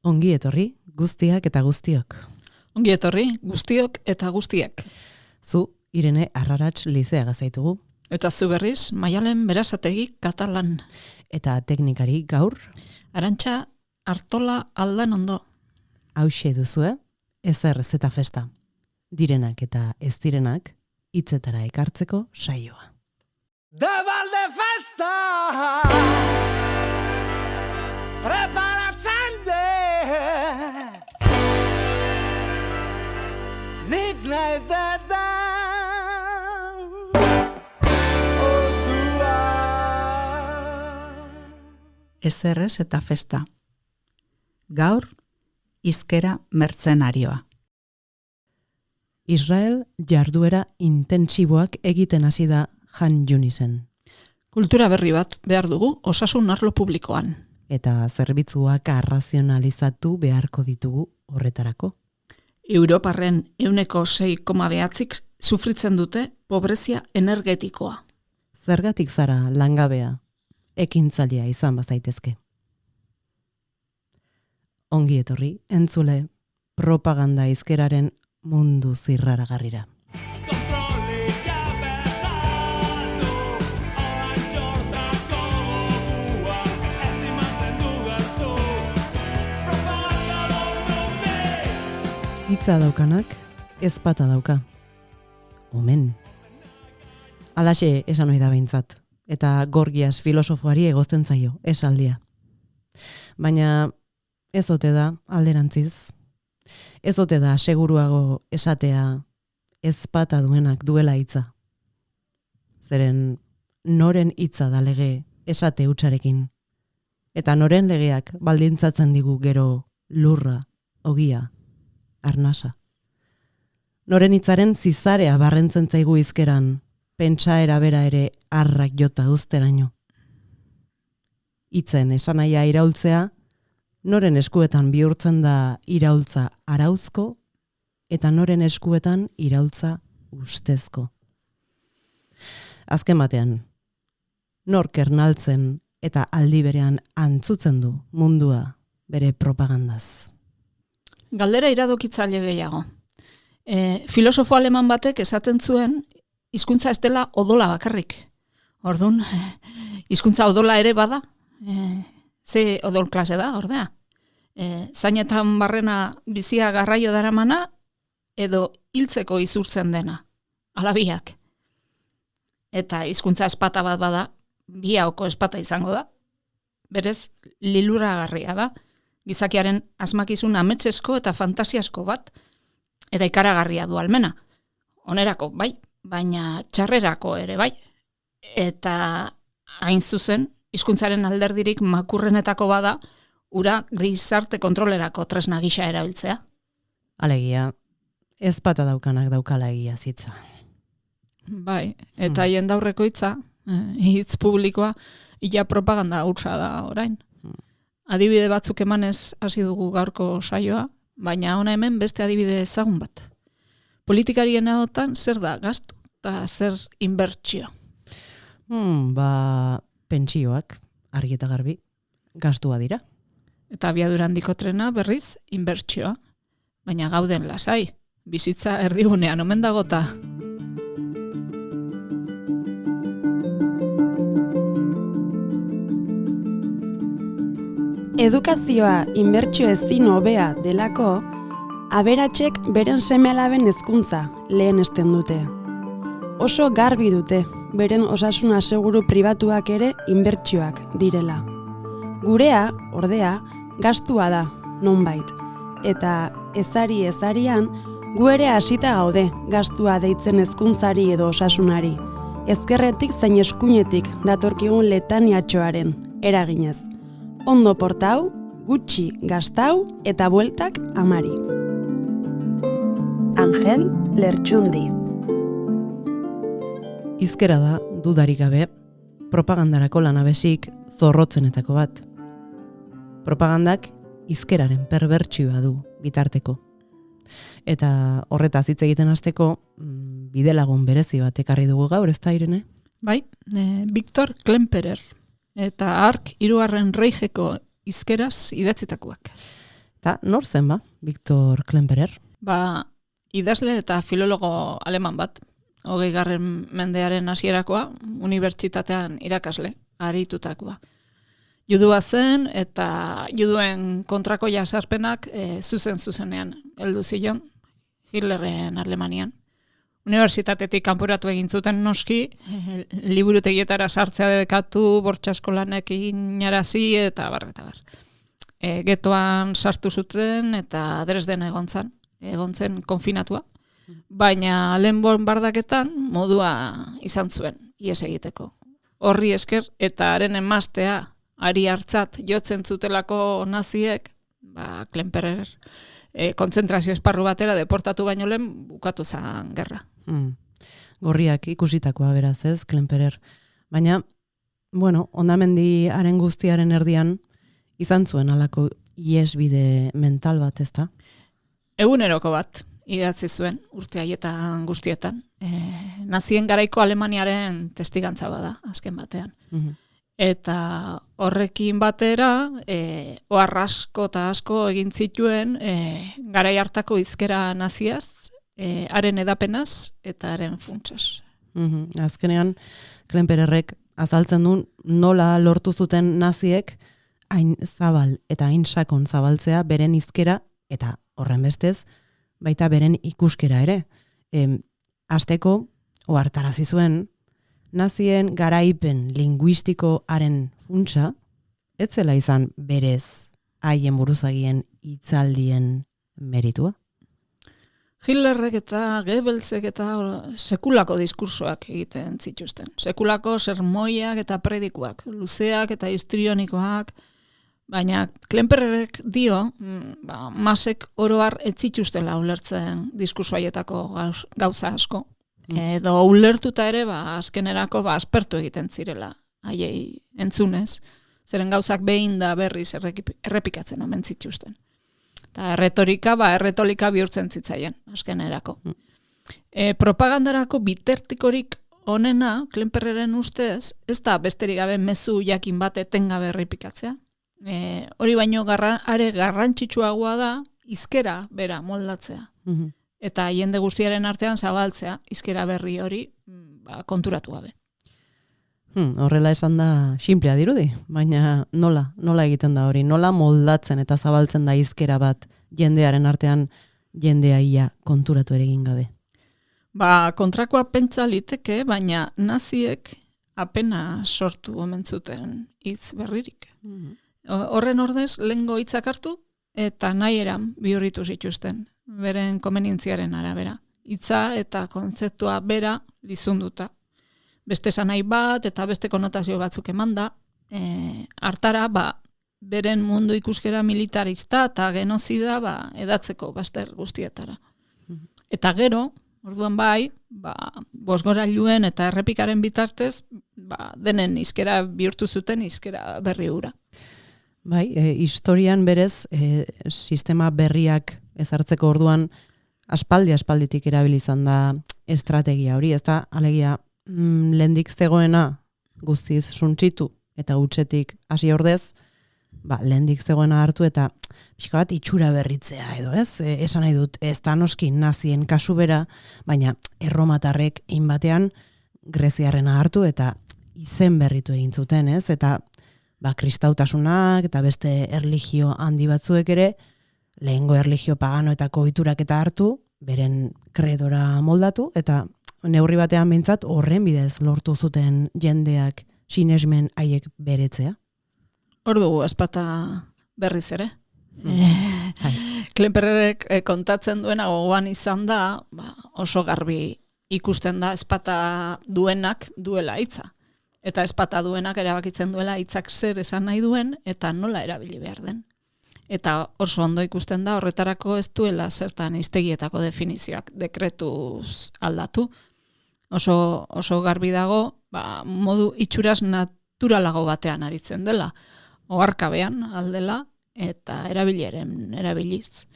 Ongi etorri, guztiak eta guztiok. Ongi etorri, guztiok eta guztiak. Zu, Irene Arrarats Lizeaga zaitugu. Eta zu berriz, Maialen Berasategi Katalan. Eta teknikari gaur. Arantxa Artola Aldanondo. Hauxe duzue, ezer ez eta festa. Direnak eta ez direnak, hitzetara ekartzeko saioa. De balde festa preparatzen de nik nahi deda ordua. Ezerrez eta festa. Gaur, hizkera mertzenarioa. Israel jarduera intentsiboak egiten hasi da Han Yunisen. Kultura berri bat behar dugu osasun arlo publikoan. Eta zerbitzuak arrazionalizatu beharko ditugu horretarako. Europarren 6,9 sufritzen dute pobrezia energetikoa. Zergatik zara langabea, ekintzailea izan bazaitezke. Ongi etorri, entzule, propaganda hizkeraren mundu zirraragarrira. Hitza daukanak, ezpata dauka. Omen. Alaxe esan ohi da behintzat, eta Gorgias filosofoari egozten zaio, esaldia. Baina ez ote da alderantziz. Ez ote da seguruago esatea ezpata duenak duela hitza. Zeren noren hitza da lege esate hutsarekin. Eta noren legeak baldintzatzen digu gero lurra, ogia, arnasa. Noren hitzaren zizarea barrentzen zaigu hizkeran, pentsaera bera ere arrak jota uzteraino. Hitzen esanahia iraultzea, noren eskuetan bihurtzen da iraultza arauzko, eta noren eskuetan iraultza ustezko. Azken batean, nork ernaltzen eta aldi berean antzutzen du mundua bere propagandaz. Galdera iradokitzaile gehiago. Filosofo aleman batek esaten zuen, hizkuntza ez dela odola bakarrik. Ordun, hizkuntza odola ere bada. Ze odol klase da, ordea. Zainetan barrena bizia garraio daramana, edo hiltzeko izurtzen dena. Alabiak. Eta hizkuntza espata bat bada, bihaoko espata izango da. Berez, liluragarria da. Gizakiaren asmakizun ametsesko eta fantasiasko bat, eta ikaragarria du almena. Onerako, bai, baina txarrerako ere, bai. Eta hain zuzen, hizkuntzaren alderdirik makurrenetako bada, ura gizarte kontrolerako tresna gisa erabiltzea. Alegia, ezpata daukanak daukala egia zitza. Bai, eta hien daurreko hitza, hitz publikoa, ia propaganda hutsa da orain. Adibide batzuk emanez hasi dugu gaurko saioa, baina ona hemen beste adibide ezagun bat. Politikarien ahotan zer da gastu eta zer inbertsio? Pentsioak, argi eta garbi, gastua dira. Eta abiadura handiko trena berriz inbertsioa. Baina gauden lasai, bizitza erdigunean omen dagota. Edukazioa inbertsio ezin hobea delako, aberatsek beren seme-alaben hezkuntza lehenesten dute. Oso garbi dute, beren osasun aseguru pribatuak ere inbertsioak direla. Gurea, ordea, gastua da, nonbait. Eta ezarian, gu ere hasita gaude gastua deitzen hezkuntzari edo osasunari. Ezkerretik zein eskuinetik datorkigun letaniatxoaren eraginez. Ondo portau, gutxi gastau eta bueltak amari. Angel Lertxundi. Hizkera da, dudarik gabe, propagandarako lanabesik zorrotzenetako bat. Propagandak hizkeraren perbertsioa du bitarteko. Eta horretaz hitz egiten hasteko bidelagun berezi bat ekarri dugu gaur, ez da, Irene? Bai, Viktor Klemperer eta Ark 3. Reijeko hizkeraz idatzitakoak. Eta nor zen ba, Viktor Klemperer? Idazle eta filologo aleman bat, 20. mendearen hasierakoa, unibertsitatean irakasle, aritutakoa. Judua zen eta juduen kontrako jasarpenak zuzenean heldu zion Hitlerren Alemanian. Unibertsitatetik kanporatu egin zuten noski, liburutegietara sartzea debekatu, bortxasko lanek eginarazi eta bar. Getoan sartu zuten eta Dresden egon zen konfinatua, baina lehen bonbardaketan modua izan zuen, ihes egiteko. Horri esker eta haren emaztea ari hartzat jotzen zutelako naziek, Klemperer kontzentrazio esparru batera deportatu baino lehen bukatu zen gerra. Gorriak ikusitakoa beraz ez, Klemperer. Baina, hondamendi haren guztiaren erdian, izan zuen halako ihesbide mental bat, ezta? Eguneroko bat idatzi zuen urte haietan guztietan. Nazien garaiko Alemaniaren testigantza bada, azken batean. Eta horrekin batera, ohar asko eta asko egin zituen garai hartako hizkera naziaz, haren edapenaz eta haren funtsaz. Azkenean, Klempererrek azaltzen du nola lortu zuten naziek hain zabal eta hain sakon zabaltzea beren hizkera eta horren bestez, baita beren ikuskera ere. Hasteko ohartarazi zuen, nazien garaipen linguistikoaren funtsa, ez zela izan berez haien buruzagien hitzaldien meritua? Hitlerrek eta Goebbelsek eta sekulako diskursoak egiten zituzten. Sekulako sermoiak eta predikuak, luzeak eta histrionikoak, baina Klempererek dio, masek oroar ez zituztela ulertzen diskursoaietako gauza asko. Edo ulertuta ere, azkenerako aspertu egiten zirela, haiei entzunez, zeren gauzak behin da berriz errepikatzen omen zituzten. Eta erretolika bihurtzen zitzaien, azkenerako. Propagandarako bitertikorik onena, Klempereren ustez, ez da besterik gabe mezu jakin bat etengabe errepikatzea. Hori baino are garrantzitsuagoa da, hizkera bera moldatzea. Eta jende guztiaren artean zabaltzea, hizkera berri hori konturatu gabe. Horrela esan da sinplea dirudi, baina nola egiten da hori, nola moldatzen eta zabaltzen da hizkera bat jendearen artean jendea ia konturatu ere egin gabe. Kontrakoa pentsa liteke, baina naziek apena sortu omen zuten hitz berririk. Horren ordez, lehengo hitzak hartu eta nahi eran bihurritu zituzten, beren komenientziaren arabera. Hitza eta kontzeptua bera lizunduta. Beste esanai bat eta beste konotazio batzuk emanda, hartara beren mundu ikuskera militarista eta genozida edatzeko bazter guztietara. Eta gero, orduan bosgorailuen eta errepikaren bitartez, denen hizkera bihurtu zuten hizkera berri hura. Historian berez, sistema berriak ezartzeko orduan aspalditik erabili izan da estrategia hori, ez da, alegia, lehendik zegoena guztiz suntsitu eta hutsetik hasi ordez, lehendik zegoena hartu eta pixka bat itxura berritzea edo, ez? Esan nahi dut, ez da noski nazien kasu bera, baina erromatarrek batean greziarrena hartu eta izen berritu egin zuten, ez? Eta kristautasunak eta beste erlijio handi batzuek ere, lehengo erlijio paganoetako ohiturak eta hartu, beren kredora moldatu eta neurri batean behintzat horren bidez lortu zuten jendeak sinesmen haiek beretzea. Hor dugu espata berriz ere. Klempererek kontatzen duena gogoan izan da, oso garbi ikusten da espata duenak duela hitza. Eta espata duenak erabakitzen duela hitzak zer esan nahi duen eta nola erabili behar den. Eta oso ondo ikusten da horretarako ez duela zertan hiztegietako definizioak dekretuz aldatu. Oso garbi dago, modu itxuraz naturalago batean aritzen dela. Oharkabean aldela eta erabiliz.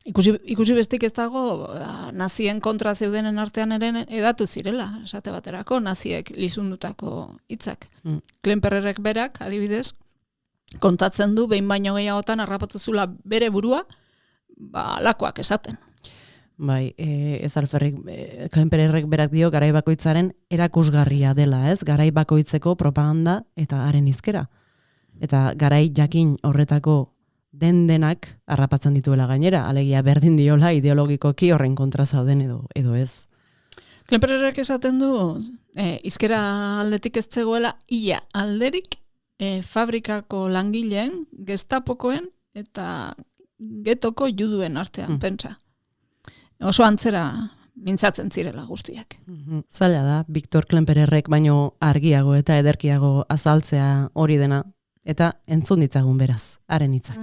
Ikusi bestik ez dago, nazien kontra zeudenen artean ere edatu zirela, esate baterako, naziek lizundutako hitzak. Klempererek berak, adibidez, kontatzen du, behin baino gehiagotan harrapatu zula bere burua, lakoak esaten. Bai, ez alferrik, Klempererrek berak dio garai bakoitzaren erakusgarria dela, ez? Garai bakoitzeko propaganda eta haren hizkera. Eta garai jakin horretako denak harrapatzen dituela gainera, alegia berdin diola ideologikoki horren kontra zauden edo ez. Klempererrek esaten du, hizkera aldetik ez zegoela ia alderik fabrikako langileen, gestapokoen eta getoko juduen artean, pentsa. Oso antzera mintzatzen zirela guztiak. Zaila da, Viktor Klempererrek baino argiago eta ederkiago azaltzea hori dena, eta entzun ditzagun beraz, haren hitzak.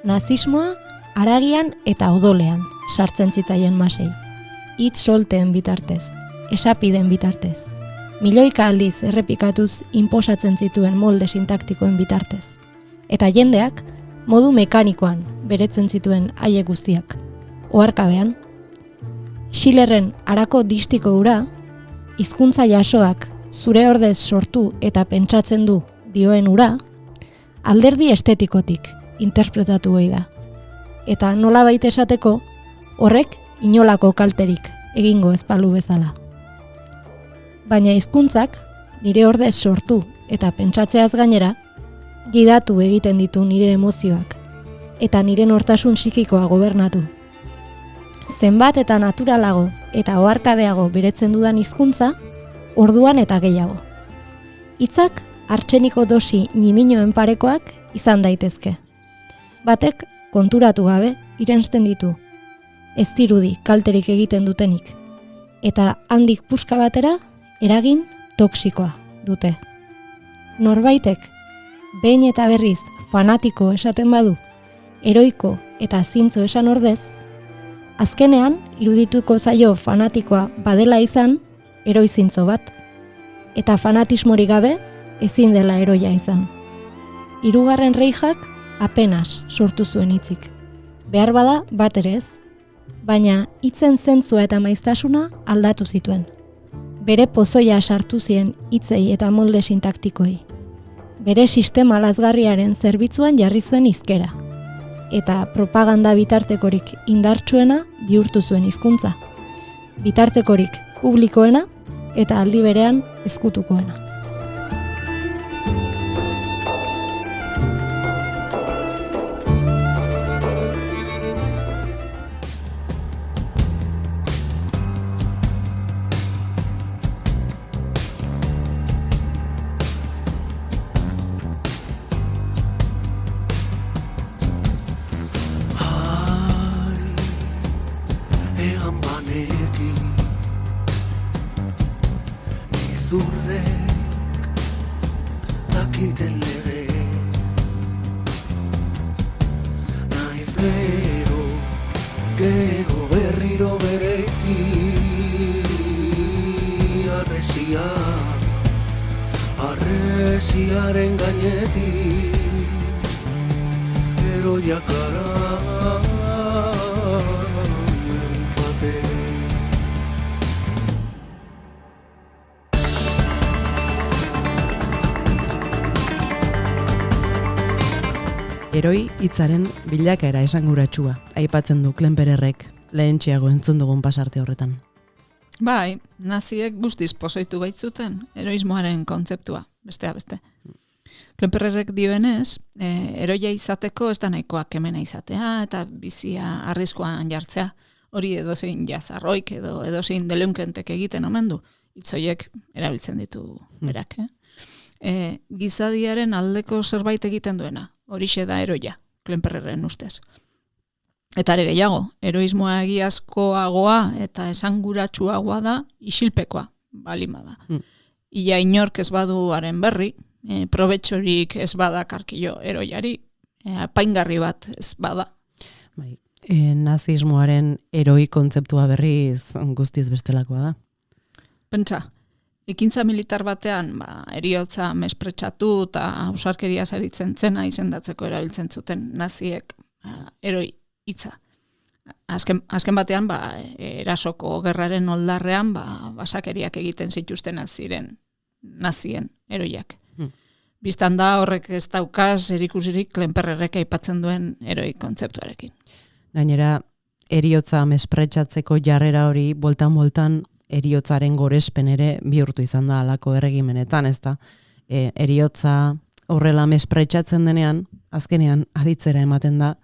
Nazismoa haragian eta odolean sartzen zitzaien masei. Hitz solteen bitartez, esapiden bitartez. Milioika aldiz errepikatuz inposatzen zituen molde sintaktikoen bitartez. Eta jendeak modu mekanikoan beretzen zituen haiek guztiak. Oharkabean, Schillerren harako distiko hura, hizkuntza jasoak zure ordez sortu eta pentsatzen du dioen hura, alderdi estetikotik interpretatu ohi da. Eta nolabait esateko, horrek inolako kalterik egingo ez balu bezala. Baina hizkuntzak nire ordez sortu eta pentsatzeaz gainera, gidatu egiten ditu nire emozioak eta nire nortasun psikikoa gobernatu. Zenbat eta naturalago eta oharkabeago beretzen dudan hizkuntza, orduan eta gehiago. Hitzak artseniko dosi ñiminoen parekoak izan daitezke. Batek konturatu gabe irensten ditu, ez dirudi kalterik egiten dutenik, eta handik puska batera eragin toksikoa dute. Norbaitek behin eta berriz fanatiko esaten badu, heroiko eta zintzo esan ordez, azkenean irudituko zaio fanatikoa badela izan heroi zintzo bat, eta fanatismorik gabe ezin dela heroia izan. Hirugarren Reichak apenas sortu zuen hitzik. Behar bada bat ere ez, baina hitzen zentzua eta maiztasuna aldatu zituen. Bere pozoia sartu zien hitzei eta molde sintaktikoei. Bere sistema lazgarriaren zerbitzuan jarri zuen hizkera. Eta propaganda bitartekorik indartsuena bihurtu zuen hizkuntza. Bitartekorik publikoena eta aldi berean ezkutukoena. Arresiaren gainetik heroiak gara bate. Heroi hitzaren bilakaera esanguratsua aipatzen du Klempererrek lehentxeago entzun dugun pasarte horretan. Bai, naziek guztiz pozoitu baitzuten heroismoaren kontzeptua, bestea beste. Klempererrek dioenez, heroia izateko ez da nahikoa kemena izatea eta bizia arriskuan jartzea. Hori edozein jazarroik edo edozein delinkentek egiten omen du. Hitzoiek erabiltzen ditu berak. Gizadiaren aldeko zerbait egiten duena. Horixe da heroia, Klempererren ustez. Eta ere gehiago, heroismoa egiazkoagoa eta esanguratsuagoa da isilpekoa, balima da. Ia inork ez badu haren berri, probetxorik ez bada karkillo heroiari, apaingarri bat ez bada. Bai, nazismoaren heroi kontzeptua berriz guztiz bestelakoa da. Pentsa, ekintza militar batean, heriotza mespretsatu eta ausarkeria saritzen zena izendatzeko erabiltzen zuten naziek heroi hitza. azken batean erasoko gerraren oldarrean basakeriak egiten zituztenak ziren nazien heroiak. Bistan da horrek ez daukaz erikusirik Klemperrerek aipatzen duen heroi kontzeptuarekin. Gainera, eriotza mespretxatzeko jarrera hori boltan eriotzaren gorespen ere bihurtu izan da halako erregimenetan, ez da? Eriotza horrela mespretxatzen denean, azkenean aditzera ematen da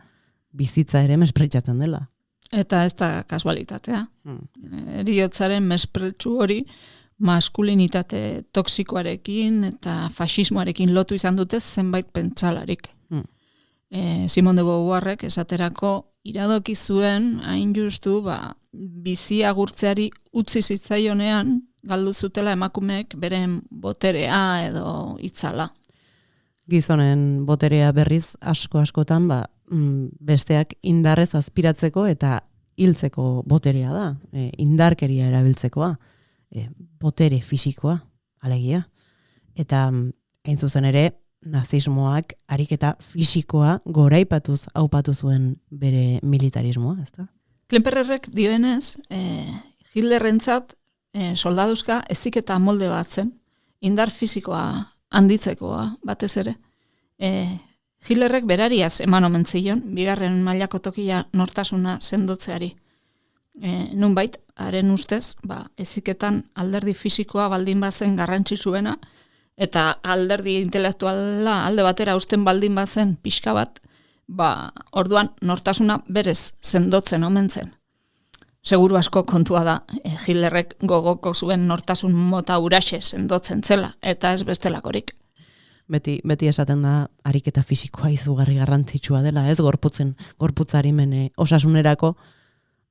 bizitza ere mespretxatzen dela. Eta ez da kasualitatea. Eriotzaren mespretxu hori maskulinitate toksikoarekin eta faxismoarekin lotu izan dute zenbait pentsalarik. Simone de Beauvoirrek esaterako iradoki zuen hain justu bizi agurtzeari utzi zitzaionean galdu zutela emakumeek beren boterea edo itzala. Gizonen boterea berriz askotan besteak indarrez azpiratzeko eta hiltzeko boterea da, indarkeria erabiltzekoa, botere fisikoa, alegia. Eta hain zuzen ere, nazismoak ariketa fisikoa goraipatuz aupatu zuen bere militarismoa, ezta? Klemperrerrek dioenez, Hitlerrentzat soldaduzka eziketa molde bat zen, indar fisikoa handitzekoa batez ere. Hitlerrek berariaz eman omen zion, bigarren mailako tokia nortasuna sendotzeari. Nunbait, haren ustez, eziketan alderdi fisikoa baldin bazen garrantzitsuena, eta alderdi intelektuala alde batera usten baldin bazen pixka bat, orduan nortasuna berez sendotzen omen zen. Seguru asko kontua da, Hitlerrek gogoko zuen nortasun mota uraxe sendotzen zela, eta ez bestelakorik. Beti esaten da ariketa fisikoa izugarri garrantzitsua dela, ez gorputzarimen osasunerako,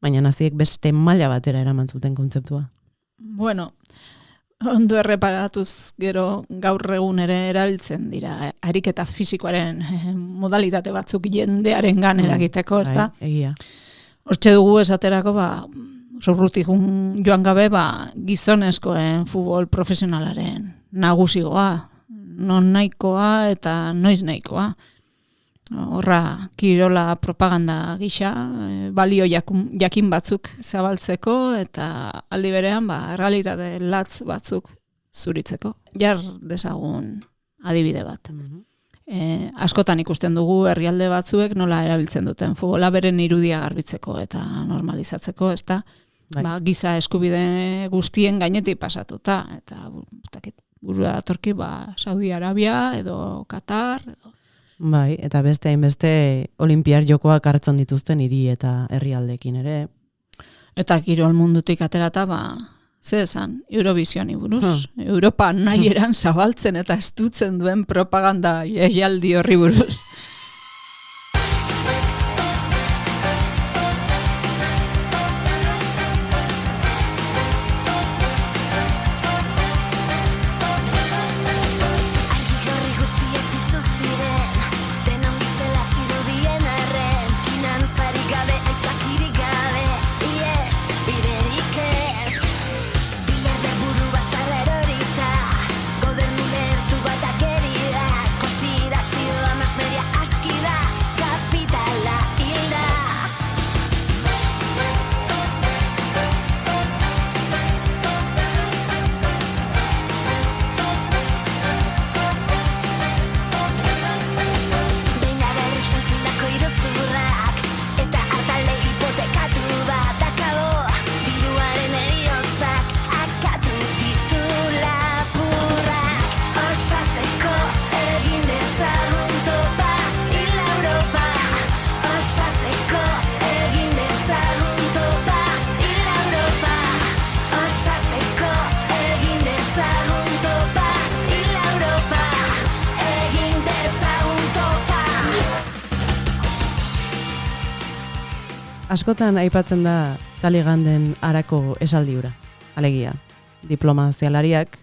baina naziek beste maila batera eraman zuten kontzeptua. Bueno, ondo erreparatuz gero gaur egun ere erabiltzen dira ariketa fisikoaren modalitate batzuk jendearengan eragiteko, ezta? Egia. Hortxe dugu esaterako, urrutik joan gabe, gizonezkoen futbol profesionalaren nagusigoa, non nahikoa eta noiz nahikoa. Horra, kirola propaganda gisa, balio jakin batzuk zabaltzeko eta aldi berean realitate latz batzuk zuritzeko. Jar dezagun adibide bat. Askotan ikusten dugu herrialde batzuek nola erabiltzen duten futbola beren irudia garbitzeko eta normalizatzeko, ezta? Giza eskubide guztien gainetik pasatuta eta burua datorki Saudi Arabia edo Katar edo eta beste hainbeste olimpiar jokoak hartzen dituzten hiri eta herrialdeekin ere. Eta kirol mundutik aterata, ze esan, Eurovisioni buruz. Europa nahi eran zabaltzen eta estutzen duen propaganda jaialdi horri buruz. Askotan aipatzen da Taliganden arako esaldiura. Alegia, diplomazialariak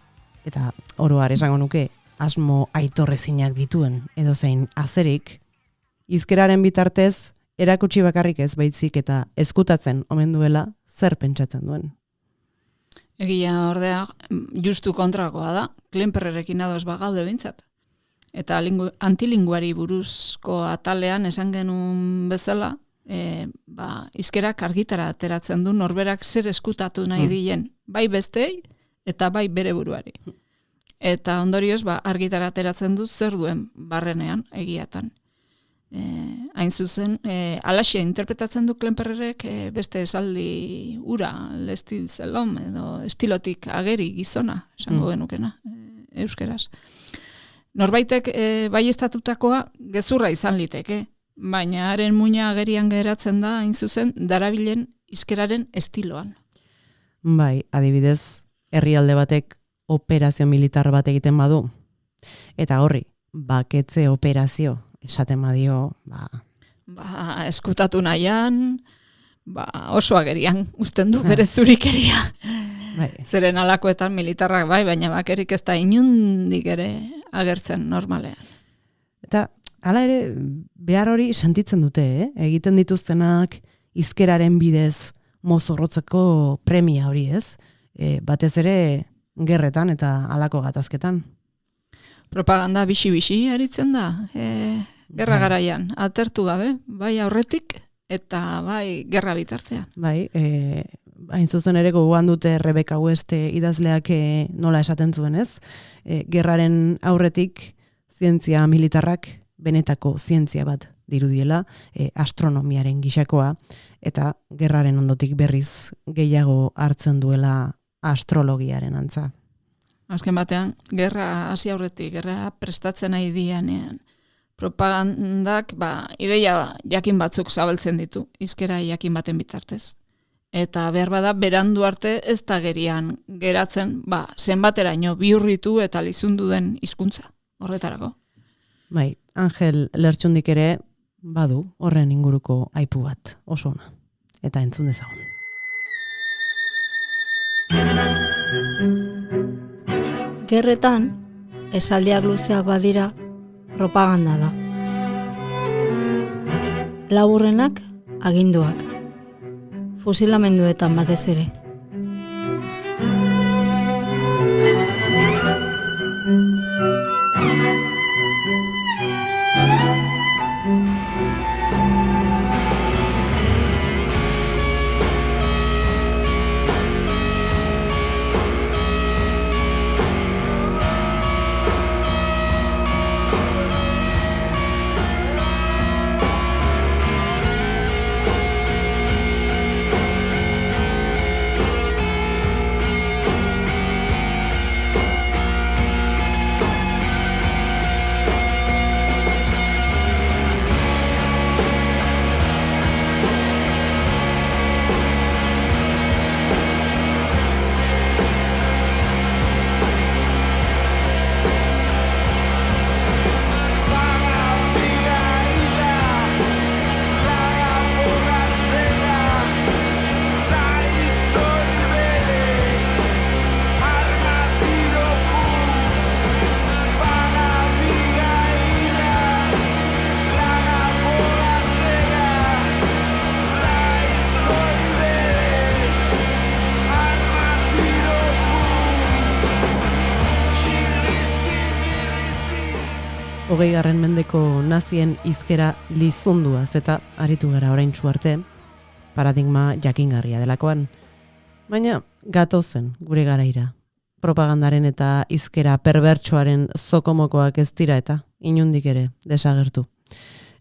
eta oroar esango nuke asmo aitorrezinak dituen edozein azerik, hizkeraren bitartez erakutsi bakarrik ez baitzik eta ezkutatzen omen duela zer pentsatzen duen. Egia ordea, justu kontrakoa da, Klemperrerekin ados bagaude behintzat. Eta antilinguari buruzko atalean esan genuen bezala, izkerak argitara ateratzen du norberak zer eskutatu nahi dien, bai bestei eta bai bere buruari. Eta ondorioz, argitara ateratzen du zer duen barrenean egiatan. Hain zuzen, alaxe interpretatzen du Klempererek beste esaldi ura, lestil zelom, edo estilotik ageri gizona, esango genukena, euskeraz. Norbaitek bai estatutakoa gezurra izan liteke, baina haren muina agerian geratzen da, hain zuzen, darabilen izkeraren estiloan. Bai, adibidez, herrialde batek operazio militar bat egiten badu, eta horri, baketze operazio, esaten badio, eskutatu nahian, oso agerian uzten du bere zurikeria. Bai. Zeren alakoetan militarrak baina bakerik ez da inundik ere agertzen normalean. Eta hala ere, behar hori sentitzen dute, egiten dituztenak izkeraren bidez mozorrotzeko premia hori, ez? Batez ere gerretan eta halako gatazketan. Propaganda bixi-bixi aritzen da, gerra garaian, atertu gabe, bai aurretik eta bai gerra bitartean. Bai, hain zuzen ere gogoan dute Rebeka West idazleak nola esaten zuen, ez? Gerraren aurretik zientzia militarrak benetako zientzia bat dirudiela, astronomiaren gisakoa, eta gerraren ondotik berriz gehiago hartzen duela astrologiaren antza. Azken batean, gerra hasi aurretik, gerra prestatzen nahi dianean, propagandak ideia jakin batzuk zabaltzen ditu, izkera jakin baten bitartez. Eta behar bada, berandu arte ez da gerian geratzen, zenbateraino bihurritu eta lizundu den hizkuntza horretarako. Bai, Angel Lertxundik ere badu horren inguruko aipu bat, oso ona. Eta entzun dezagun. Gerretan, esaldiak luzeak badira, propaganda da. Laburrenak, aginduak. Fusilamenduetan batez ere. Hogeigarren mendeko nazien hizkera lizunduaz eta aritu gara oraintsu arte, paradigma jakingarria delakoan. Baina gatozen gure garaira. Propagandaren eta hizkera perbertsoaren zokomokoak ez dira eta inundik ere desagertu.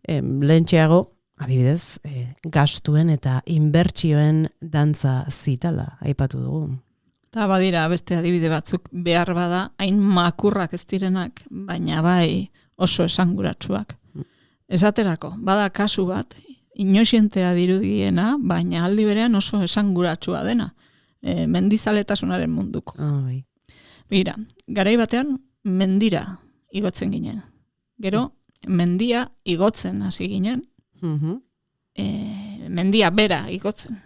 Lehentxeago, adibidez, gastuen eta inbertsioen dantza zitala aipatu dugu. Eta badira beste adibide batzuk behar bada, hain makurrak ez direnak, baina bai oso esanguratsuak. Esaterako, bada kasu bat, inoxientea dirudiena, baina aldi berean oso esanguratsua dena, mendizaletasunaren munduko. Bai. Bira, garai batean mendira igotzen ginen. Gero, mendia igotzen hasi ginen, mendia bera igotzen.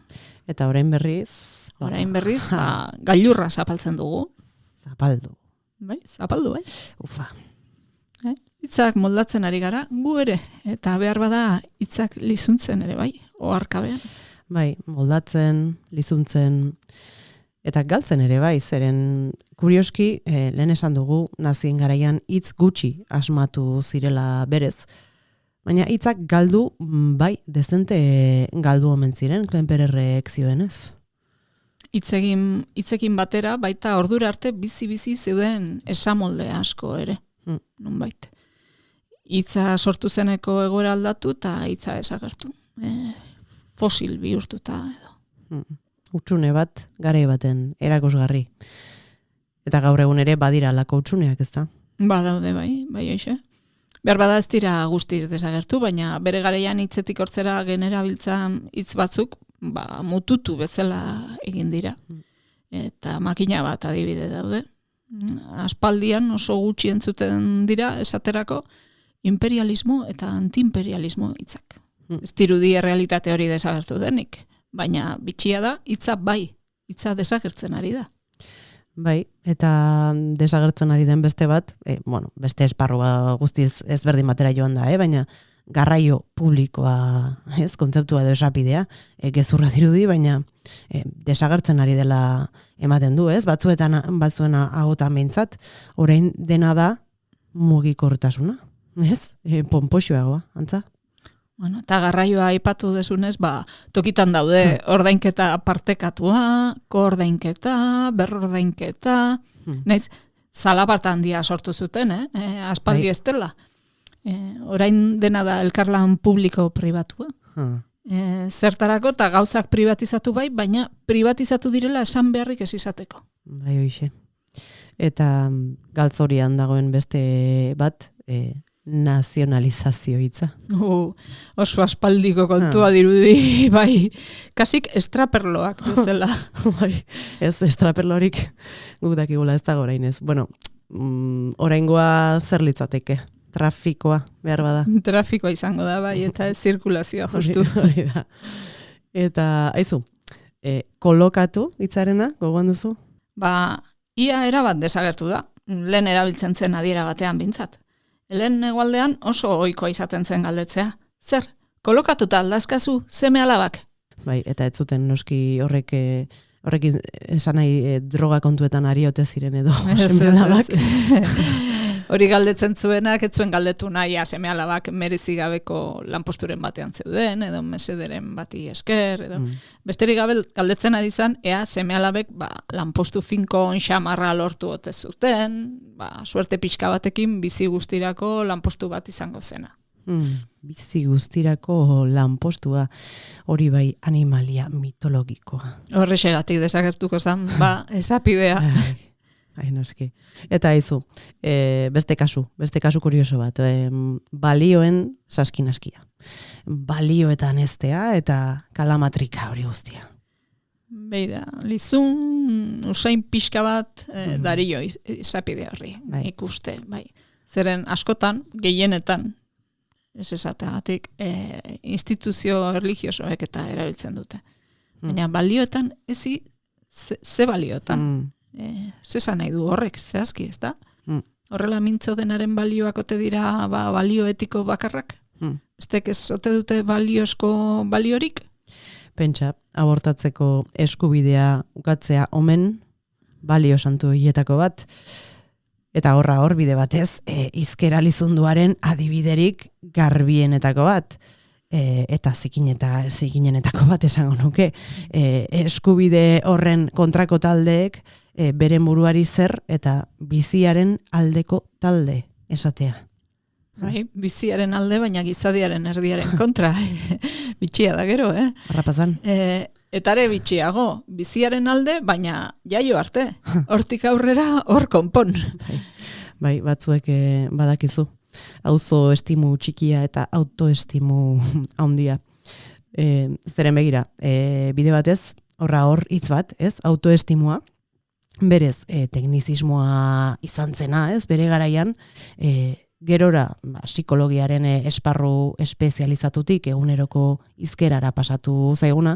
Eta orain berriz... gailurra zapaltzen dugu. Zapaldu. Bai, zapaldu, bai. Ufa. Hitzak moldatzen ari gara, gu ere, eta behar bada hitzak lizuntzen ere, bai, oharkabean. Bai, moldatzen, lizuntzen, eta galtzen ere bai, zeren kurioski, lehen esan dugu, nazien garaian hitz gutxi asmatu zirela berez, Baina hitzak galdu, bai, dezente galdu omen ziren, Klempererrek zioenez. Hitzekin batera, baita ordura arte bizi zeuden esamolde asko ere, nonbait. Hitza sortu zeneko egoera aldatu eta hitza desagertu. Fosil bihurtuta edo. Hutsune bat, garai baten erakusgarri. Eta gaur egun ere badira alako hutsuneak, ezta? Badaude bai hoxe. Behar bada ez dira guztiz desagertu, baina bere garaian hitzetik hortzera generabiltzan hitz batzuk, mututu bezala egin dira. Eta makina bat adibide daude. Aspaldian oso gutxi entzuten dira esaterako imperialismo eta antiimperialismo hitzak. Ez dirudi errealitate hori desagertu denik, baina bitxia da hitza desagertzen ari da. Bai, eta desagertzen ari den beste bat, beste esparrua guztiz ezberdin batera joan da, baina garraio publikoa, kontzeptua edo esapidea, gezurra dirudi, baina desagertzen ari dela ematen du, batzuena agotan behintzat, orain dena da mugikortasuna, ponpoxoagoa, antza? Bueno, eta garraioa aipatu desunez, tokitan daude ordainketa partekatua, koordainketa, berrordainketa, naiz, zalaparta handia sortu zuten, aspaldi ez dela. Orain dena da elkarlan publiko-pribatua. Zertarako eta gauzak privatizatu bai, baina privatizatu direla esan beharrik ez izateko. Bai, hoxe. Eta galtzorian dagoen beste bat, nazionalizazio hitza. Oso aspaldiko kontua dirudi, bai, kasik estraperloak bezala. Bai, ez estraperlorik guk dakigula ez dago orain ez. Bueno, oraingoa zer litzateke? Trafikoa, behar bada. Trafikoa izango da, bai, eta ez zirkulazioa justu. Hori da. Eta, aizu, kolokatu hitzarena, gogoan duzu? Ia erabat desagertu da. Lehen erabiltzen zen adiera batean bintzat. Lehen hegoaldean oso ohikoa izaten zen galdetzea. Zer, kolokatuta aldazkazu seme alabak? Bai, eta ez zuten noski horrekin esan nahi droga kontuetan ari ote ziren edo seme alabak. Hori galdetzen zuenak, ez zuen galdetu nahi seme alabak merezi gabeko lanposturen batean zeuden, edo mesederen bati esker, edo besterik gabe galdetzen ari zen, ea seme alabek lanpostu finko onxamarra lortu ote zuten, suerte pixka batekin bizi guztirako lanpostu bat izango zena. Bizi guztirako lanpostua, hori bai animalia mitologikoa. Horrexegatik desagertuko zen, esapidea. Ai, noski. Eta aizu, beste kasu kurioso bat, balioen saskinaskia. Balioetan eztea eta kalamatrika hori guztia. Beida, lizun usain pixka bat dario izapide horri, ikuste, bai. Zeren askotan, gehienetan, ez esategatik, instituzio religiosoek eta erabiltzen dute. Baina balioetan, ze balioetan? Zesan nahi du horrek, zehazki, ez da? Horrela mintzo denaren balioak ote dira balio etiko bakarrak? Eztek ez ote dute baliozko baliorik? Pentsa, abortatzeko eskubidea ukatzea omen, balio santu hietako bat, eta hor bide batez, izkera lizunduaren adibiderik garbienetako bat, eta zikinenetako bat esango nuke, eskubide horren kontrako taldeek, beren buruari zer eta biziaren aldeko talde esatea. Bai, biziaren alde, baina gizadiaren erdiaren kontra. Bitxia da gero, Harrapazan. Eta ere bitxiago, biziaren alde, baina jaio arte. Hortik aurrera, hor konpon. Bai, batzuek badakizu. Auzo estimu txikia eta autoestimu handia. Zeren begira, bide batez, hor hitz bat, autoestimua, berez, teknizismoa izan zena, bere garaian, gerora psikologiaren esparru espezializatutik eguneroko hizkerara pasatu zaiguna,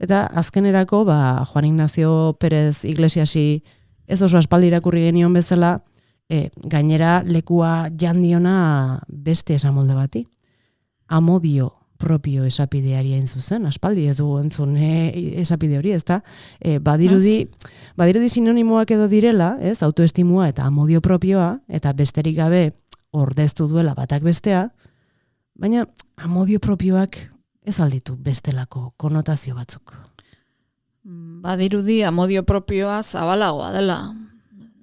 eta azkenerako Juan Ignacio Pérez Iglesiasi ez oso aspaldi irakurri genion bezala, gainera lekua jandiona beste esamolde bati. Amodio propio esapideari hain zuzen, aspaldi ez dugu entzun esapide hori, ez da? Badirudi sinonimoak edo direla, autoestimua eta amodio propioa, eta besterik gabe ordeztu duela batak bestea, Baina amodio propioak ez alditu bestelako konotazio batzuk. Badirudi amodio propioa zabalagoa dela.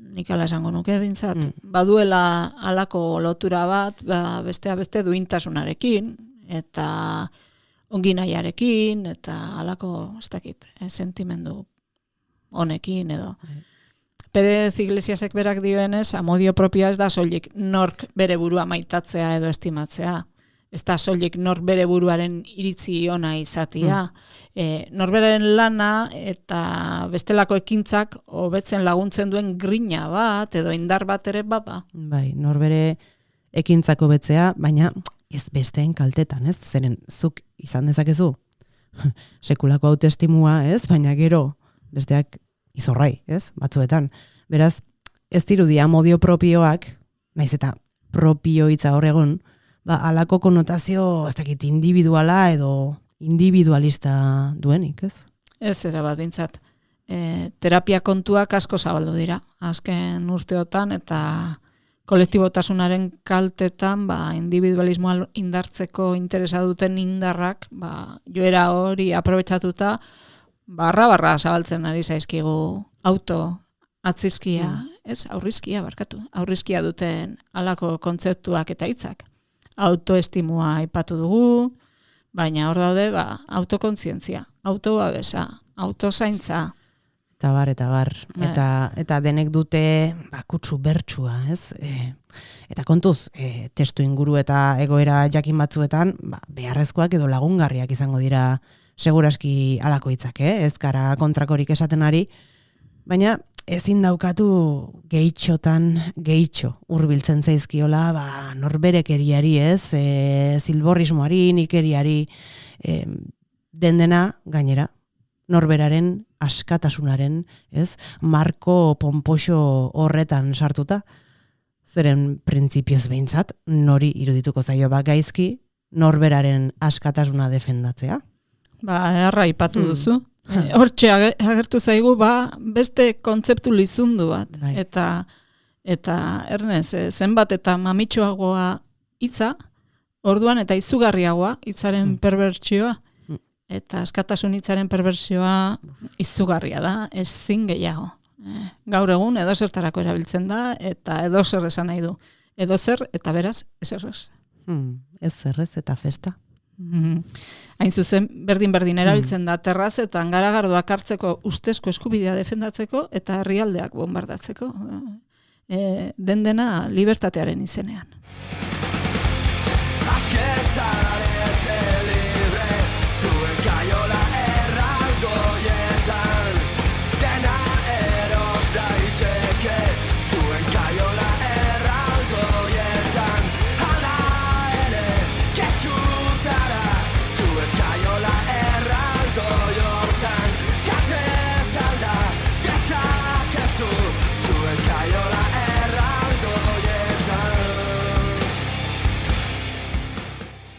Nik ala esango nuke bintzat. Baduela halako lotura bat, bestea beste duintasunarekin, eta onginaiarekin, eta halako, ez dakit, sentimendu honekin edo. Pérez Iglesiasek berak dioenez, amodio propioa ez da soilik nork bere burua maitatzea edo estimatzea. Ez da soilik nork bere buruaren iritzi ona izatea. Norberaren lana eta bestelako ekintzak hobetzen laguntzen duen grina bat edo indar bat ere bada. Bai, norbere ekintzako betzea, baina ez besteen kaltetan, ez? Zeren zuk izan dezakezu. Sekulako autoestimua, ez? Baina gero besteak izorrai, ez? Batzuetan. Beraz, ez dirudi amodio propioak, naiz eta propio hitza hor egon, halako konotazio, ez dakit, individuala edo individualista duenik, ez? Ez erabat bintzat. Terapia kontuak asko zabaldu dira. Azken urteotan eta kolektibotasunaren kaltetan individualismoa indartzeko interesa duten indarrak, joera hori aprobetxatuta, barra zabaltzen ari zaizkigu atzizkia, aurrizkia duten halako kontzeptuak eta hitzak. Autoestimua aipatu dugu, baina hor daude autokontzientzia, autobabesa, autozaintza. Eta bar. Eta denek dute kutsu bertsua, ez? Eta kontuz, testu inguru eta egoera jakin batzuetan, beharrezkoak edo lagungarriak izango dira seguraski halako hitzak, ez gara kontrakorik esaten ari, baina ezin daukatu gehitxo hurbiltzen zaizkiola, norberekeriari, ez, zilborrismoari, nikeriari, dena gainera, norberaren askatasunaren, ez, marko ponpoxo horretan sartuta, zeren printzipioz behintzat, nori irudituko zaio gaizki, norberaren askatasuna defendatzea. Erra ipatu duzu. Hortxe agertu zaigu beste kontzeptu lizundu bat. Bai. Eta ernez, zenbat eta mamitxoagoa hitza, orduan eta izugarriagoa hitzaren perbertsioa. Eta askatasun hitzaren perbertsioa izugarria da, ezin gehiago. Gaur egun edozertarako erabiltzen da, eta edozer esan nahi du. Edozer eta beraz ezerrez. Ezerrez eta festa. Hain zuzen, berdin erabiltzen da terrazetan garagardoak hartzeko ustezko eskubidea defendatzeko eta herrialdeak bombardatzeko. Dena libertatearen izenean.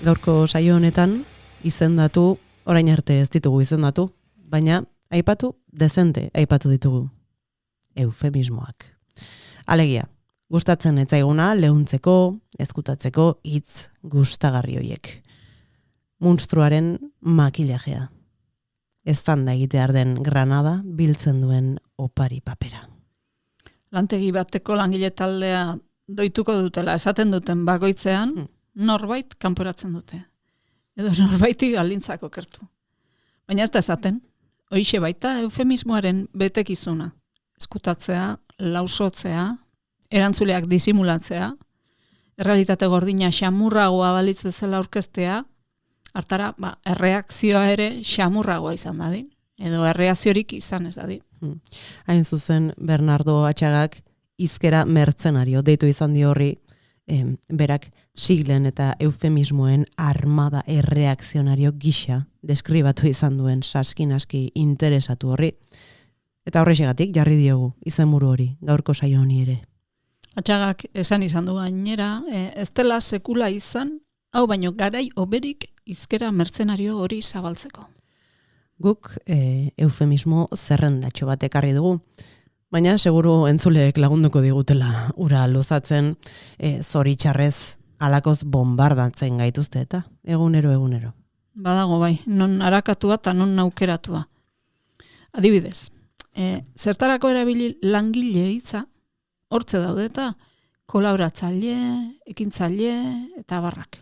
Gaurko saio honetan izendatu, orain arte ez ditugu izendatu, baina aipatu dezente aipatu ditugu. Eufemismoak. Alegia, gustatzen ez zaiguna leuntzeko, ezkutatzeko hitz gustagarri hoiek. Munstruaren makillajea. Eztanda egitear den granada biltzen duen opari papera. Lantegi bateko langile taldea doituko dutela esaten duten bakoitzean, norbait kanporatzen dute. Edo norbaiti galdintzak okertu. Baina ez da esaten, hoixe baita eufemismoaren betekizuna. Eskutatzea, lausotzea, erantzuleak disimulatzea, errealitate gordina xamurragoa balitz bezala aurkeztea, hartara, erreakzioa ere xamurragoa izan dadin, edo erreakziorik izan ez dadin. Hain zuzen, Bernardo Atxagak hizkera mertzenario deitu izan di horri, berak siglen eta eufemismoen armada erreakzionario gisa deskribatu izan duen saskinaski interesatu horri. Eta horrexegatik jarri diogu izenburu hori gaurko saio honi ere. Atxagak esan izan du gainera, ez dela sekula izan, hau baino garai oberik hizkera mertzenario hori zabaltzeko. Guk eufemismo zerrendatxo bat ekarri dugu. Baina, seguru entzuleek lagunduko digutela ura luzatzen, zoritxarrez alakoz bombardatzen gaituzte eta egunero. Badago bai, non arakatua eta non aukeratua. Adibidez, zertarako erabili langile hitza, hortze daude eta kolaboratzaile, ekintzaile eta barrak.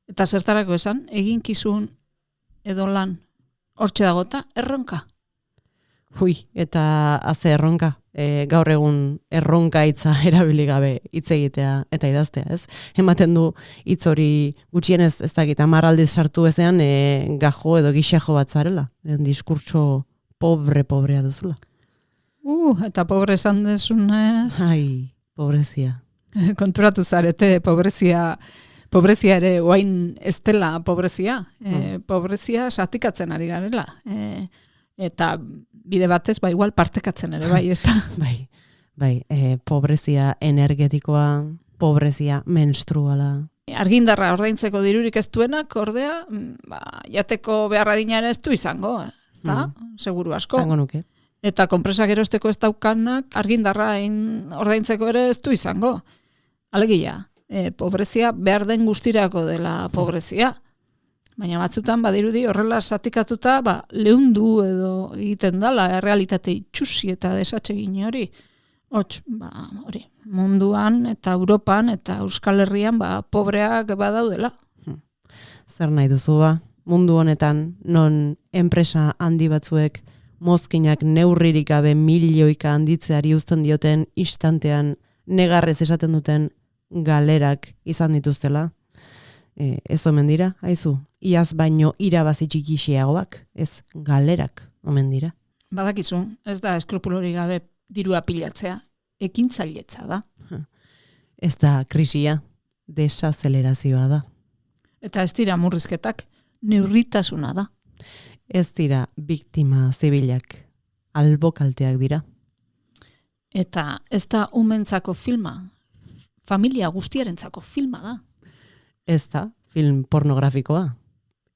Eta zertarako esan, eginkizun edo lan hortxe dago eta erronka. Eta haze erronka. Gaur egun erronka hitza erabili gabe hitz egitea eta idaztea, ez? Ematen du hitz hori gutxienez ez dakit 10 aldiz sartu ezean gajo edo gixajo bat zarela. Diskurtso pobrea duzula. Eta pobre esan desunez... Ai, pobrezia. Konturatu zarete, pobrezia ere oain ez dela pobrezia. Pobrezia satikatzen ari garela. Eta bide batez, igual partekatzen ere, bai, ez da? Bai, pobrezia energetikoa, pobrezia menstruala. Argindarra ordaintzeko dirurik ez duenak, ordea, jateko beharra dinara ez du izango, ez da? Seguru asko. Zango nuke. Eta konpresak erosteko ez daukanak, argindarra ordaintzeko ere ez du izango. Alegia, pobrezia behar den guztirako dela pobrezia. Baina batzutan badirudi horrela zatikatuta leundu edo egiten dala errealitate itxusi eta desatsegin hori. Hori, munduan eta Europan eta Euskal Herrian pobreak badaudela. Zer nahi duzu mundu honetan non enpresa handi batzuek mozkinak neurririk gabe milioika handitzeari uzten dioten instantean negarrez esaten duten galerak izan dituztela. Ez omen dira, haizu, iaz baino irabazi txikixiagoak, ez galerak omen dira. Badakizu, ez da eskrupulori gabe dirua pilatzea, ekintzailetza da. Ez da krisia, desazelerazioa da. Eta ez dira murrizketak, neurritasuna da. Ez dira biktima zibilak, albokalteak dira. Eta ez da umentzako filma, familia guztiarentzako filma da. Ez da film pornografikoa,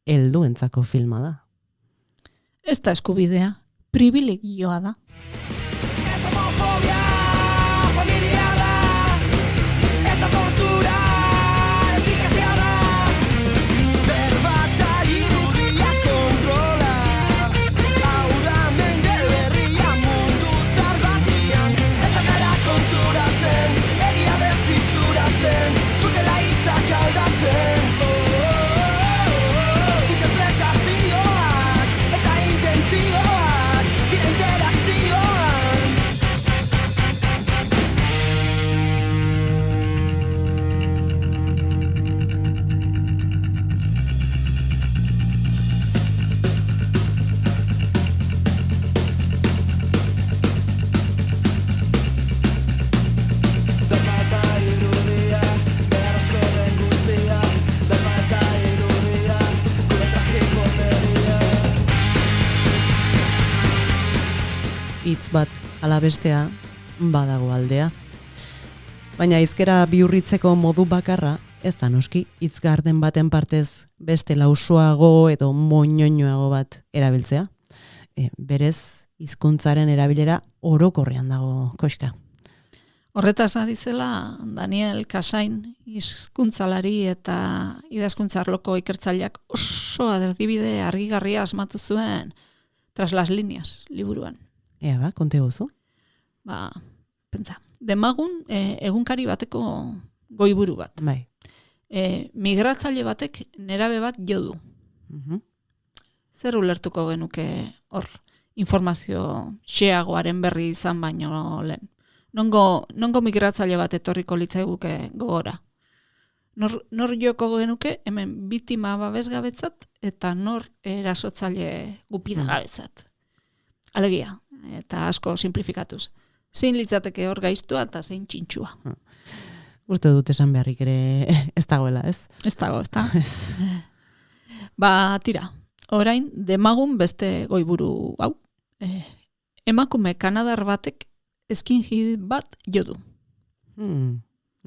helduentzako filma da. Ez da eskubidea, privilegioa da. Hitz bat ala bestea badago aldea. Baina hizkera bihurritzeko modu bakarra ez da noski hitzgarden baten partez beste lausoago edo moñoñoago bat erabiltzea. Berez hizkuntzaren erabilera orokorrean dago koxka. Horretaz ari zela Daniel Kasain hizkuntzalari eta idazkuntzarloko ikertzaileak oso aderdibide argigarria asmatu zuen Tras las líneas liburuan. Ea konte gozu. Pentsa, Demagun egunkari bateko goiburu bat. Bai. Migratzaile batek nerabe bat jo du. Zer ulertuko genuke hor informazio xeagoaren berri izan baino lehen. Nongo migratzaile bat etorriko litzaiguke gogora. Nor joko genuke hemen biktima babesgabetzat eta nor erasotzaile gupidagabetzat. Alegia, eta asko simplifikatuz. Zein litzateke hor gaiztua eta zein txintxua. Uste dut esan beharrik ere ez dagoela, ez? Ez dago, ez da. Tira, orain Demagun beste goiburu hau. Emakume kanadar batek skinhead bat jo du.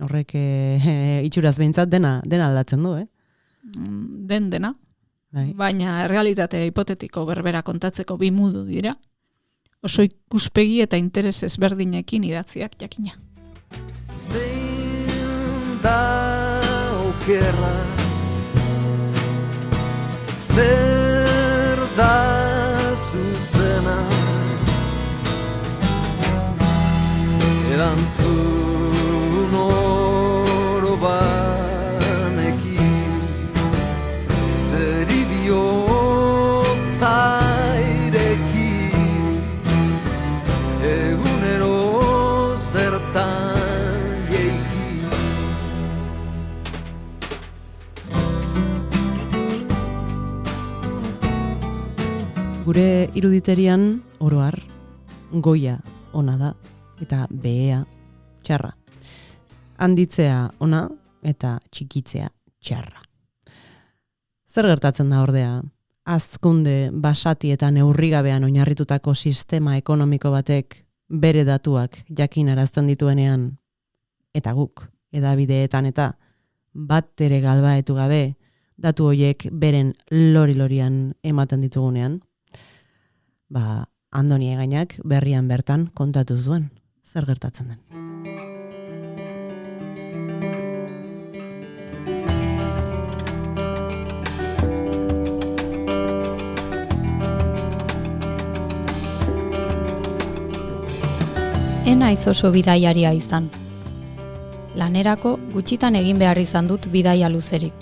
Horrek itxuraz behintzat dena aldatzen du, Dena. Bai. Baina realitate hipotetiko berbera kontatzeko bi modu dira. Oso ikuspegi eta interes ezberdinekin idatziak jakina. Zein da okerra. Zer da zuzena, erantzun oro banekin, zeri bihotzairekin, egunero zertan jeiki. Gure iruditerian oro har, goia ona da eta behea txarra. Handitzea ona eta txikitzea txarra. Zer gertatzen da ordea? Hazkunde basati eta neurrigabean oinarritutako sistema ekonomiko batek bere datuak jakinarazten dituenean, eta guk hedabideetan eta bat ere galbaetu gabe datu horiek beren lori-lorian ematen ditugunean, Andoni Egainak berrian bertan kontatu zuen zer gertatzen den. Naiz oso bidaiaria izan. Lanerako gutxitan egin behar izan dut bidaia luzerik.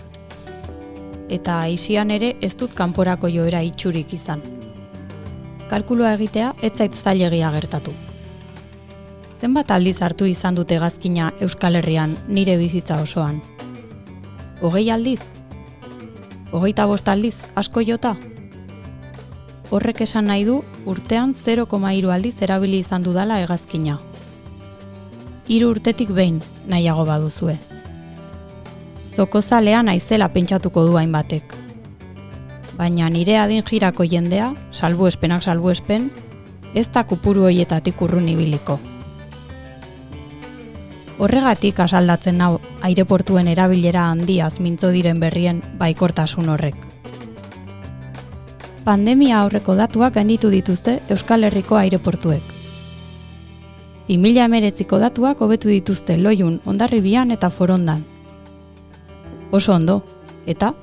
Eta aisian ere ez dut kanporako joera itxurik izan. Kalkulua egitea ez zait zailegia gertatu. Zenbat aldiz hartu izan dute hegazkina Euskal Herrian nire bizitza osoan? 20 aldiz? 25 aldiz asko jota? Horrek esan nahi du urtean 0,3 aldiz erabili izan dudala hegazkina. 3 urtetik behin nahiago baduzue. Zokozalea naizela pentsatuko du hainbatek. Baina nire adin jirako jendea, salbuespenak salbuespen, ez da kupuru hoietatik urrun ibiliko. Horregatik asaldatzen nau aireportuen erabilera handiaz mintzo diren berrien baikortasun horrek. Pandemia aurreko datuak gainditu dituzte Euskal Herriko aireportuek. 2019ko datuak hobetu dituzte Loiun, Hondarribian eta Forondan. Oso ondo, eta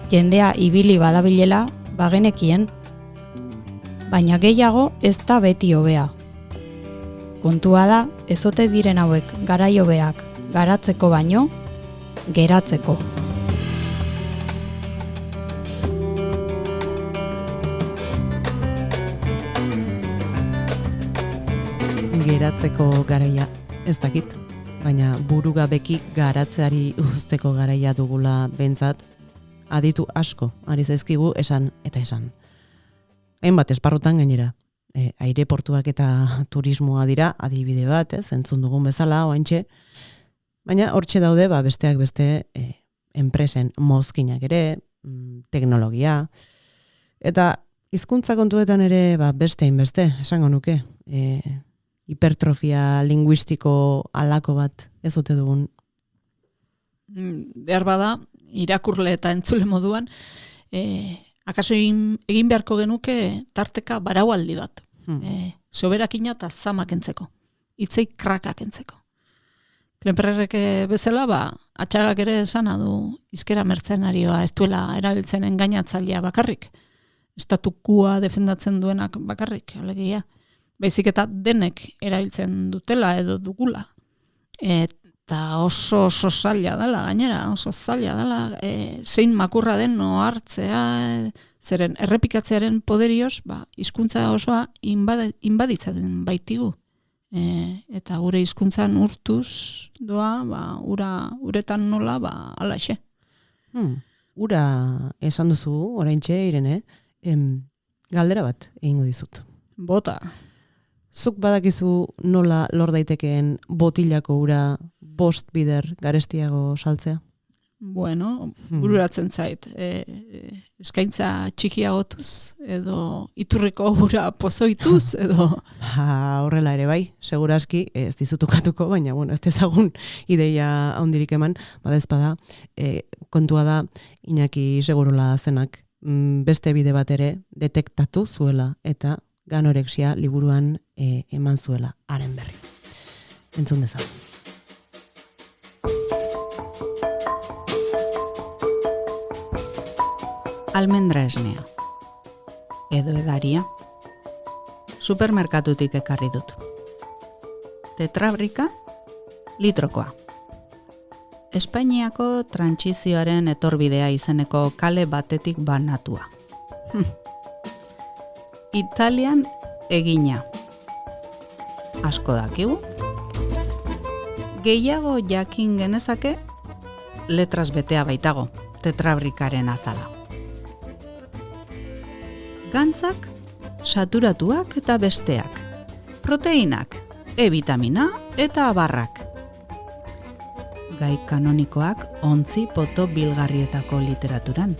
jendea ibili badabilela bagenekien, baina gehiago ez da beti hobea. Kontua da, ez ote diren hauek garai hobeak garatzeko baino, geratzeko. Geratzeko garaia ez dakit, baina burugabeki garatzeari uzteko garaia dugula bentzat, aditu asko ari zaizkigu esan eta esan. Hainbat esparrutan gainera, aireportuak eta turismoa dira adibide bat, entzun dugun bezala oaintxe, baina hortxe daude besteak beste enpresen mozkinak ere, teknologia, eta hizkuntza kontuetan ere beste hainbeste, esango nuke, hipertrofia linguistiko alako bat ez ote dugun. Behar bada, irakurle eta entzule moduan, akaso egin beharko genuke tarteka baraualdi bat. Soberakina eta zamak entzeko. Itzei krakak entzeko. Klemperrerek bezala, atxagak ere esana du izkera mertzenarioa ez duela erabiltzen engainatzailea bakarrik. Estatukua defendatzen duenak bakarrik, alegia. Baizik eta denek erabiltzen dutela edo dugula. Eta oso zaila dela, gainera, oso zaila dela, zein makurra den ohartzea, zeren errepikatzearen poderioz, hizkuntza osoa inbaditzen baitigu. Eta gure hizkuntzan urtuz doa, uretan nola, alaxe. Ura esan duzu, oraintxe, Irene, galdera bat egingo dizut. Bota. Zuk badakizu nola lor daitekeen botilako ura 5 bider garestiago saltzea? Bueno, bururatzen zait. Eskaintza txikiagotuz, edo iturriko ura pozoituz, edo... Horrela ere bai, seguraski, ez dizutukatuko, baina ez dezagun ideia handirik eman, badezpada, kontua da, Iñaki Segurola zenak beste bide bat ere detektatu zuela, eta ganorexia liburuan eman zuela haren berri. Entzun dezagun. almendra esnea. Edo edaria. Supermerkatutik ekarri dut. Tetrabrika, litrokoa. Espainiako trantsizioaren etorbidea izeneko kale batetik banatua. Italian egina. Asko dakigu. Gehiago jakin genezake, letras betea baitago, tetrabrikaren azala. Gantzak, saturatuak eta besteak. Proteinak, E-vitamina eta abarrak. Gai kanonikoak ontzi poto bilgarrietako literaturan.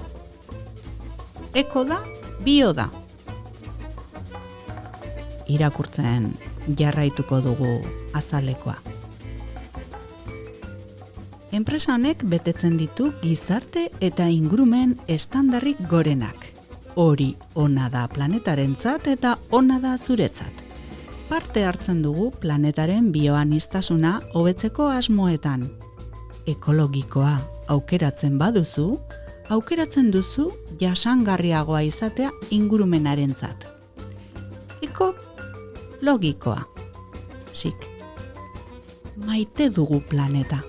Eko da, bio da. Irakurtzen jarraituko dugu azalekoa. Enpresa honek betetzen ditu gizarte eta ingurumen estandarrik gorenak. Hori ona da planetarentzat eta ona da zuretzat. Parte hartzen dugu planetaren bioaniztasuna hobetzeko asmoetan. Ekologikoa aukeratzen baduzu, aukeratzen duzu jasangarriagoa izatea ingurumenarentzat. Logikoa. Sik. Maite dugu planeta.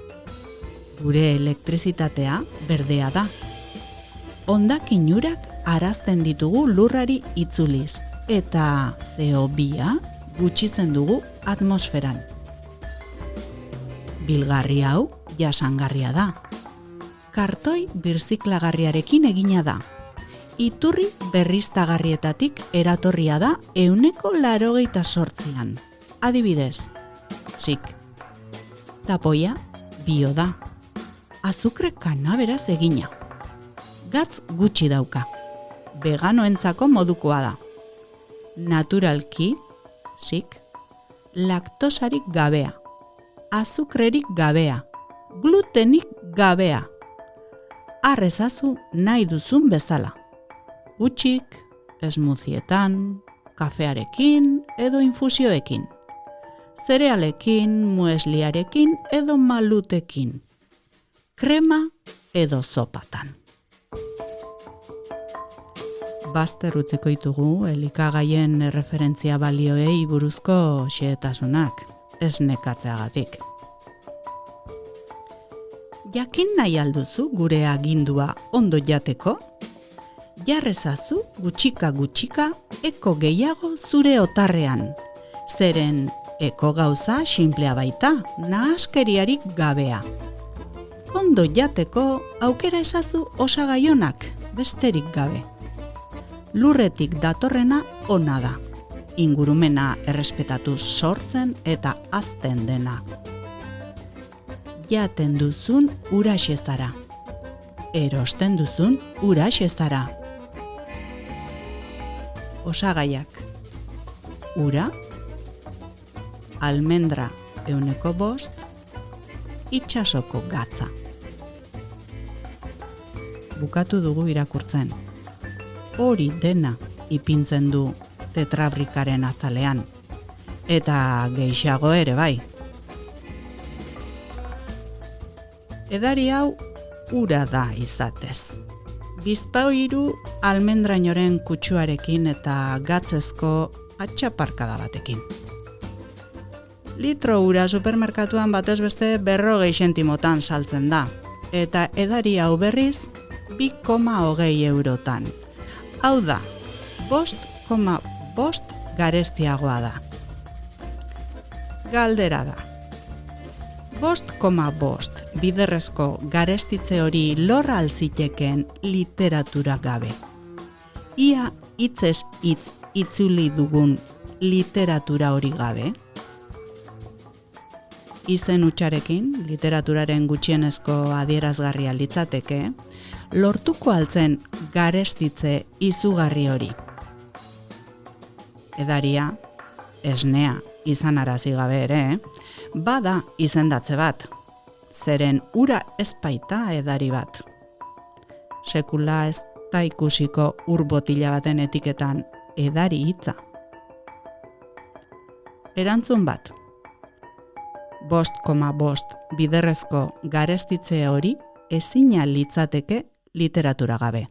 Gure elektrizitatea berdea da. Hondakin urak arazten ditugu lurrari itzuliz eta CO2 gutxitzen dugu atmosferan. Bilgarri hau jasangarria da. Kartoi birziklagarriarekin egina da. Iturri berriztagarrietatik eratorria da 188an. Adibidez, sik. Tapoia bio da. Azukre kanaberaz egina. Gatz gutxi dauka. Veganoentzako modukoa da. Naturalki, sik. Laktosarik gabea. Azukrerik gabea. Glutenik gabea. Arrezazu nahi duzun bezala. Gutxik, smoothietan, kafearekin edo infusioekin. Zerealekin, muesliarekin edo malutekin. Krema edo zopatan. Bazter utziko ditugu elikagaien erreferentzia balioei buruzko xehetasunak, ez nekatzeagatik. Jakin nahi alduzu gure agindua ondo jateko? Jarrezazu gutxika eko gehiago zure otarrean. Zeren eko gauza sinplea baita, nahaskeriarik gabea. Ondo jateko aukera ezazu osagaionak, besterik gabe. Lurretik datorrena ona da. Ingurumena errespetatuz sortzen eta hazten dena. Jaten duzun uraxe zara. Erosten duzun uraxe zara. Osagaiak. Ura, almendra 105, itsasoko gatza. Bukatu dugu irakurtzen. Hori dena ipintzen du tetrabrikaren azalean. Eta gehiago ere bai. Edari hau ura da izatez. Bizpahiru almendrainoren kutsuarekin eta gatzezko atxaparkada batekin. Litro ura supermerkatuan batez beste 40 zentimotan saltzen da. Eta edari hau berriz 2,20 eurotan. Hau da, 5,5 garestiagoa da. Galdera da. 5,5 biderrezko garestitze hori lorra alziteken literatura gabe. Ia hitzez hitz itzuli dugun literatura hori gabe. Izen hutsarekin, literaturaren gutxienezko adierazgarria litzateke, lortuko altzen garestitze izugarri hori. Edaria, esnea izan arazi gabe ere, bada izendatze bat, zeren ura ezpaita edari bat. Sekula ez da ikusiko ur botila baten etiketan edari hitza. Erantzun bat. 5,5 biderrezko garestitze hori ezina litzateke literatura gabe.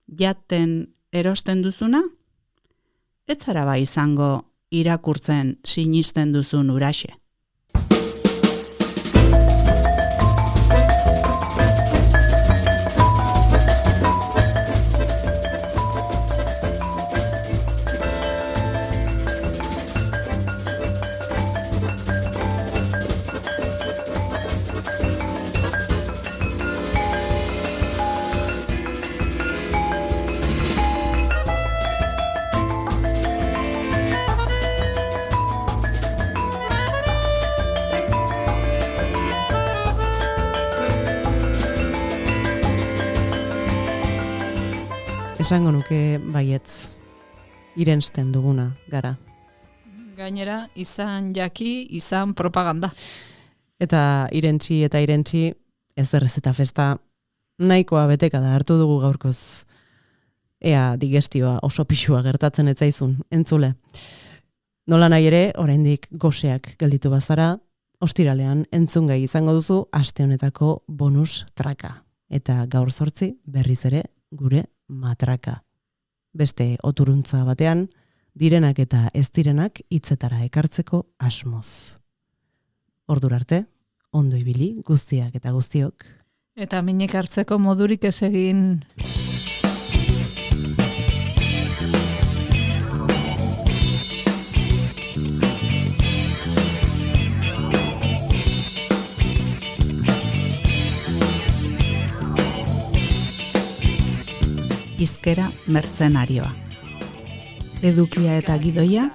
jaten erosten duzuna? Ez zara bai izango irakurtzen sinisten duzun uraxe. Esango nuke baietz, irensten duguna gara. Gainera, izan jaki, izan propaganda. Eta irentsi ez derrez eta festa nahikoa beteka da hartu dugu gaurkoz. Ea digestioa oso pixua gertatzen ez zaizun, entzule. Nola nahi ere, oraindik goseak gelditu bazara, ostiralean entzungai izango duzu aste honetako bonus traka. Eta gaur 8 berriz ere gure matraka. Beste oturuntza batean, direnak eta ez direnak hitzetara ekartzeko asmoz. Ordura arte, ondo ibili guztiak eta guztiok. Eta minik hartzeko modurik ez egin. Hizkera mertzenarioa. Edukia eta gidoia,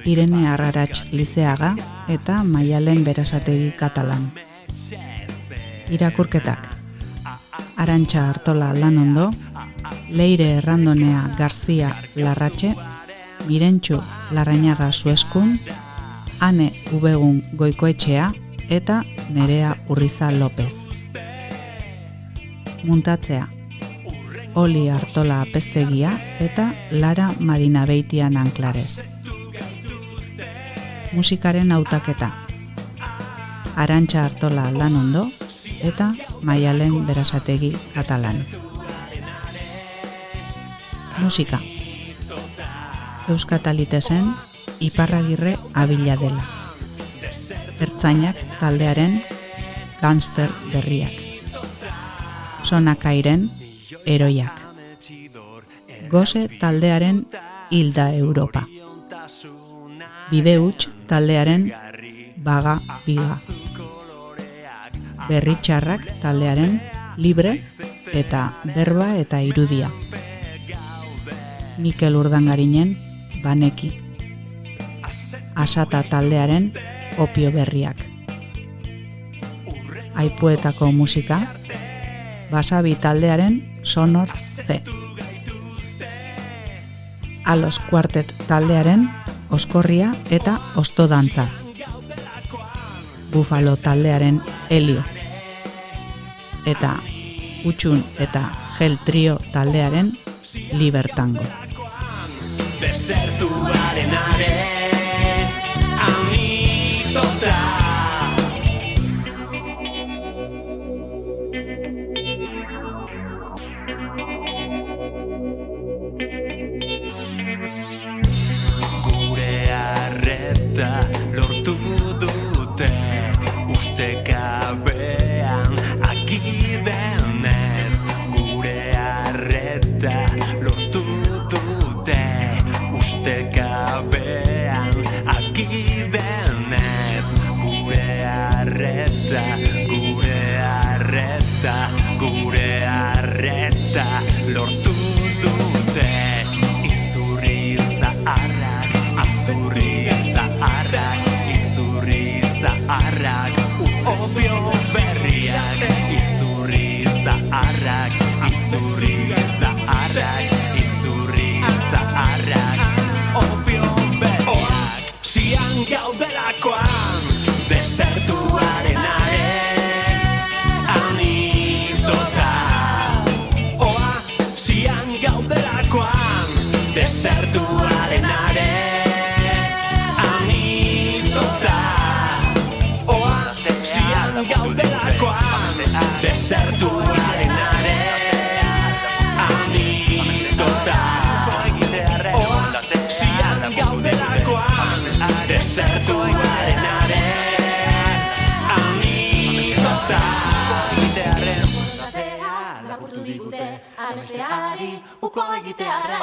Irene Arrarats Lizeaga eta Maialen Berasategi Katalan. Irakurketak. Arantxa Artola Lanondo, Leire Errandonea Garzia Larratxe, Mirentxu Larrañaga Sueskun, Ane Ubegun Goikoetxea eta Nerea Urriza López. Muntatzea. Oli Artola Apeztegia eta Lara Madinabeitian Anklares. Musikaren hautaketa. Arantxa Artola Lanondo eta Maialen Berasategi Katalan. Musika. Euskatalitesen Iparragirre Abila dela. Ertzainak taldearen Gangster berriak. Sonakairen Eroiak. Gose taldearen Hilda Europa. Bideuts taldearen Baga Biga. Berritxarrak taldearen Libre eta Berba eta Irudia. Mikel Urdangarinen Baneki. Asata taldearen Opio berriak. Aipuetako musika Basabi taldearen Sonor C. Alos Quartet taldearen Oskorria eta Ostodantza. Bufalo taldearen Helio. Eta Utxun eta Gel Trio taldearen Libertango. Desertuaren are amitota. Lortu dute ustekabean akidenez. Gure arreta lortu dute ustekabean akidenez. Gure arreta, gure arreta, gure arreta lortu dute. Izurri zaharrak, azurri zaharrak, izurri zaharrak, opio berriak. Izurri zaharrak, izurri zaharrak, izurri zaharrak, opio berriak. Sian gaudelakoan, desertuaren are anitota. Oa, sian gaudelakoan, desertuaren are gaudelakoan, desertuaren are anitota. lapurtu digute, abesteari uko egiteara.